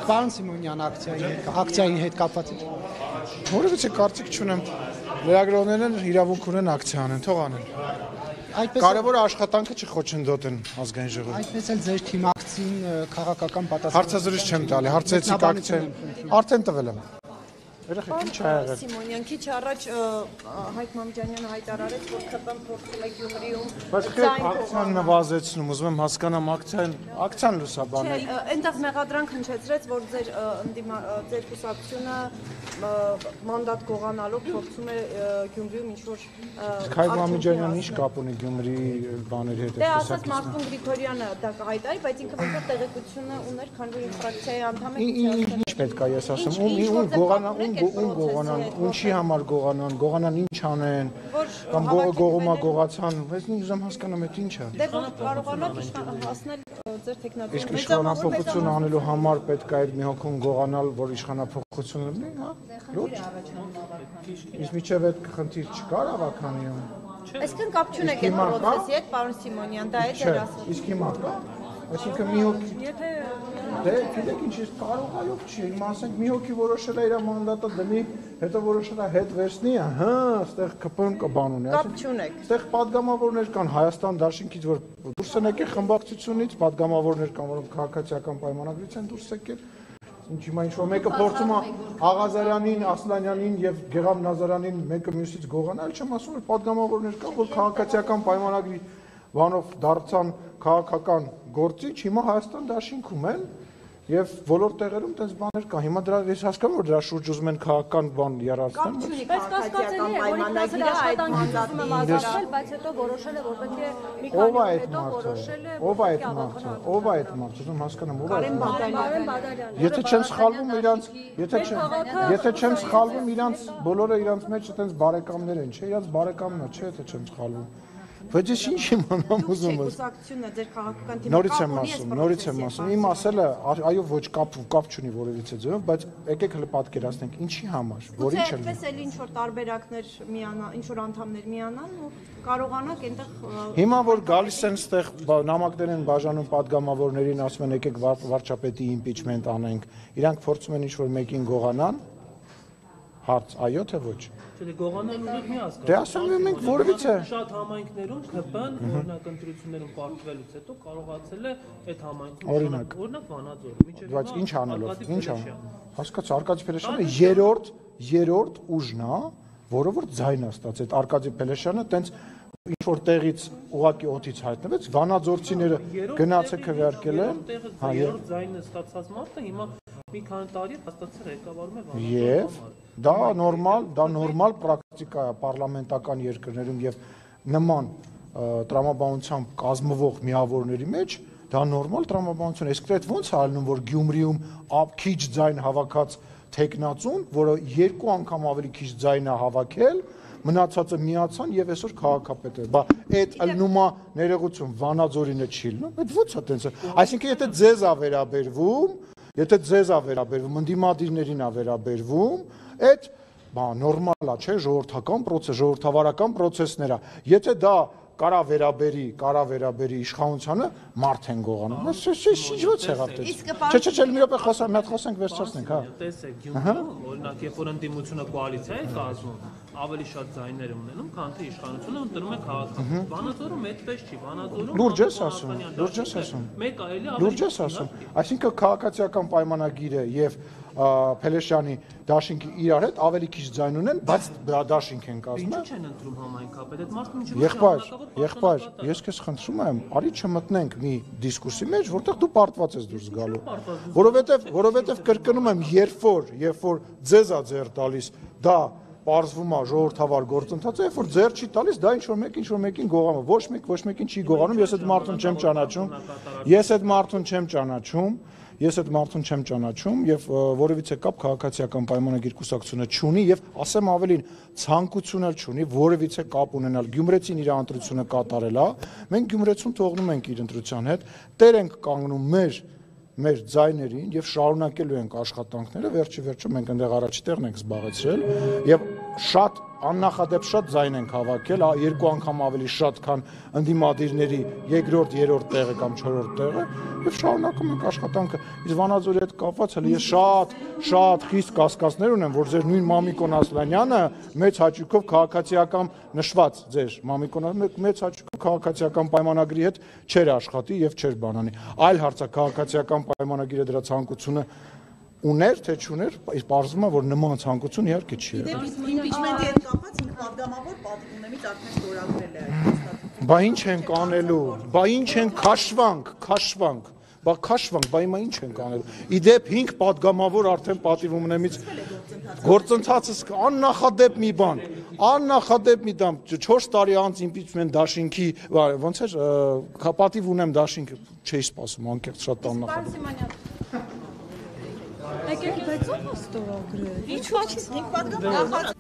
Պարոն Սիմոնյան ակցիայի հետ կապված է։ Որևէ կարծիք չունեմ։ Լրագրողներն իրավունք ունեն ակցիա անեն, թող անեն։ Կարևորը աշխատանքը չխոչընդոտեն ազգային ժողովի։ Այդպես էլ ձեր թիմակցին քաղաքական պատասխան։ Հարցազրույց չեմ տալի, հարցեցիք ակցիա։ Արդեն տվել եմ։ Երեխեք ինչ ա եղել։ Սիմոնյան քիչ առաջ Հայկ Մամջանյանը հայտարարեց, որ ԿՊ-ն փորձում է Գյումրիում բայց ակցիան նվազեցնում, ուզում եմ հասկանամ ակցիան լուսաբանել։ Այնտեղ մեղադրանք հնչեցրեց, որ ձեր կուսակցությունը մանդատ գողանալով փորձում է Գյումրիում ինչ-որ Հայկ Մամջանյանը ինչ կապ ունի Գյումրիի բաների հետ։ Դե ասած Մարտուն Գրիգորյանը դա կհայտարարի, բայց ինքը ոչ տեղեկությունը ուներ, քանի որ ֆրակցիայի անդամ է։ Ինչ պետք է ես ասեմ, ինչի համար գողանան ինչ անեն, կամ գողումա գողացան, ես ուզում հասկանամ այդ ինչ է։ Դե որ կարողանաք հասնել ձեր տեխնոլոգիան։ Իսկ իշխանափոխություն անելու համար պետք է մի հոգուն գողանալ, որ իշխանափոխություն լինի, հա։ Լուրջ։ Իսկ միջև այդ խնդիր չկար ավականիում։ Այսինքն կապ չունեք այդ process-ի հետ, պարոն Սիմոնյան, դա է դեր ասում։ Իսկ հիմա կա։ Այսինքն մի հոգի Դե գիտեք ինչ է կարողայով չի, հիմա ասենք մի հոգի որոշել է իր մանդատը դնի, հետո որոշել է հետ վերցնի, հա, այստեղ ԿՊ-ն բան ունի, կապ չունեք։ Այստեղ падգամավորներ կան Հայաստան դաշինքից, որ դուրս են եկել խմբակցությունից, падգամավորներ կան, որոնք քաղաքացիական պայմանագրից են դուրս եկել։ Ինչ հիմա ինչ որ մեկը փորձում է Աղազարյանին, Ասլանյանին եւ Գեգամ Նազարյանին մեկը մյուսից գողանալ, չեմ ասում, որ падգամավորներ կան, որ քաղաքացիական պայմանագրի բանով դարձան քաղաքական գործիչ, հիմա Հայաստան դաշինքում են եւ բոլոր տեղերում այդպես բաներ կան։ Հիմա դրա ես հասկանում որ դրա շուրջ ուզում են քաղաքական բան երարցնել։ Բայց կասկածելի է, որ ինքնասեր աշխատանքի ուզում է վազել, բայց հետո որոշել է, որ պետք է մի քանի օր հետո որոշել է, ով է այդ մարդը, ով է այդ մարդը, ուզում հասկանամ ով է։ Կարեն Բադալյան։ Եթե չեմ սխալվում իրանց, եթե չեմ սխալվում իրանց բոլորը իրանց մեջ այտենց բարեկամներ են, չէ՞, իրանց բարեկամն է, չէ՞, եթե չեմ սխալվում։ Բայց ես ինչ իմանամ ուզում եմ։ Կուսակցությունը ձեր քաղաքական թիմը Նորից եմ ասում, իմ ասելը այո ոչ կապ չունի որևիցե ձևով, բայց եկեք հələ պատկերացնենք ինչի համար, որ ինչ է։ Այդպես էլ ինչ որ տարբերակներ միանան, ինչ որ անդամներ միանան ու կարողանանք այնտեղ Հիմա որ գալիս են այդտեղ նամակներ են բաժանում падգամավորներին, ասում են եկեք վարչապետի իմպիչմենտ անենք, իրանք փորձում են ինչ որ մեկին գողանան, հարց այո թե ոչ։ Չէ, գողանալու ուղիղ մի հասկանում։ Դե ասում եմ մենք որևիցե շատ համայնքներում ԿՊ-ն օրինակ ընտրություններում պարտվելուց հետո կարողացել է այդ համայնքում օրինակ Վանաձորը միջև բայց ինչ անելով հասկացա Արկադի Փելեշյանը երրորդ ուժն է որը որ ձայն է ստացել այդ Արկադի Փելեշյանը տենց ինչ որ տեղից ուղակի օդից հայտնվեց Վանաձորցիները գնացել քվեարկել են հա երրորդ ձայնը ստացած մարդը հիմա մի քանի տարի հաստատել ղեկավարում է Վանաձորը եւ դա նորմալ պրակտիկա է պարլամենտական երկրներում եւ նման տրամաբանությամբ կազմվող միավորների մեջ դա նորմալ տրամաբանություն է իսկ դա ոնց է ալնում որ Գյումրիում քիչ ձայն հավաքած տեխնացուն որը երկու անգամ ավելի քիչ ձայն է հավաքել մնացածը միացան եւ այսօր քաղաքապետ է բա այդ ըլնումա ներողություն Վանաձորինը չի լնում այդ ո՞նց է տենց այսինքն եթե ձեզ է վերաբերվում ընդդիմադիրներին է վերաբերվում այդ բան նորմալ է չէ ժողովրդավարական process-ներ է եթե դա կարա վերաբերի իշխանությանը մարդ են գողանում ինչ ո՞նց եղավ դա չէ մի րոպե խոսա մի հատ խոսենք վերջացնենք հա տեսեք Գյումրիում օրինակ երբ որ ընդդիմությունը կոալիցիա է կազմում ավելի շատ ձայներ ունենում քան թե իշխանությունը ընտրում է քաղաքական Վանաձորում այդպես չի Վանաձորում լուրջ ես ասում այսինքն քաղաքացիական պայմանագիրը եւ Փելեշյանի դաշինքի իրար հետ ավելի քիչ ձայն ունեն, բայց դաշինք են կազմում։ Ինչու չեն ընտրում համայնքապետ, այդ մարդը ինչու՞ Եղբայր, ես քեզ խնդրում եմ, արի չմտնենք մի դիսկուրսի մեջ, որտեղ դու պարտված ես դուրս գալու։ Որովհետև կրկնում եմ, երբ որ ձեզ է ձեռ տալիս, դա պարզվում է ժողովրդավար գործընթաց, երբ որ ձեռ չի տալիս, դա ինչ որ մեկին գողանում, ոչ մեկին չի գողանում, ես այդ մարդուն չեմ ճանաչում եւ որևիցե կապ քաղաքացիական պայմանագիր կուսակցությունը չունի եւ ասեմ ավելին ցանկություն էլ չունի որևիցե կապ ունենալ Գյումրեցին իր ընտրությունը կատարել է մենք Գյումրեցուն թողնում ենք իր ընտրության հետ տեր ենք կանգնում մեր ձայներին եւ շարունակելու ենք աշխատանքները վերջի վերջում մենք այնտեղ առաջի տեղն ենք զբաղեցրել եւ շատ աննախադեպ շատ ձայն ենք հավաքել, երկու անգամ ավելի շատ, քան ընդդիմադիրների երկրորդ, երրորդ տեղը կամ չորրորդ տեղը, եւ շարունակում ենք աշխատանքը։ Իսկ Վանաձորի հետ կապված հələ ես շատ խիստ կասկածներ ունեմ, որ ձեր նույն Մամիկոն Ասլանյանը մեծ հաճույքով քաղաքացիական նշված ձեր Մամիկոն մեծ հաճույքով քաղաքացիական պայմանագրի հետ չէր աշխատի եւ չէր բանանի։ Այլ հարց է քաղաքացիական պայմանագրի դրա ցանկությունը ուներ, թե չուներ, իսկ պարզվում է, որ նման ցանկություն իհարկե չի եղել։ Իմպիչմենտի հետ կապված ինքը պատգամավոր պատգամներից արդեն ստորագրել է այդ։ Բա ինչ ենք անելու, բա ինչ են քաշվանք, բա հիմա ինչ ենք անելու։ Իդեպ 5 պատգամավոր արդեն պատիվումնեմից գործընթացը աննախադեպ մի բան, 4 տարի անց իմպիչմենտ դաշինքի, ոնց էր, պատիվ ունեմ դաշինքը, չէի սպասում, անկեղծ շատ աննախադեպ։ Եկեք, բայց ո՞վ է ստորագրել։ Ինչ պատգամավոր։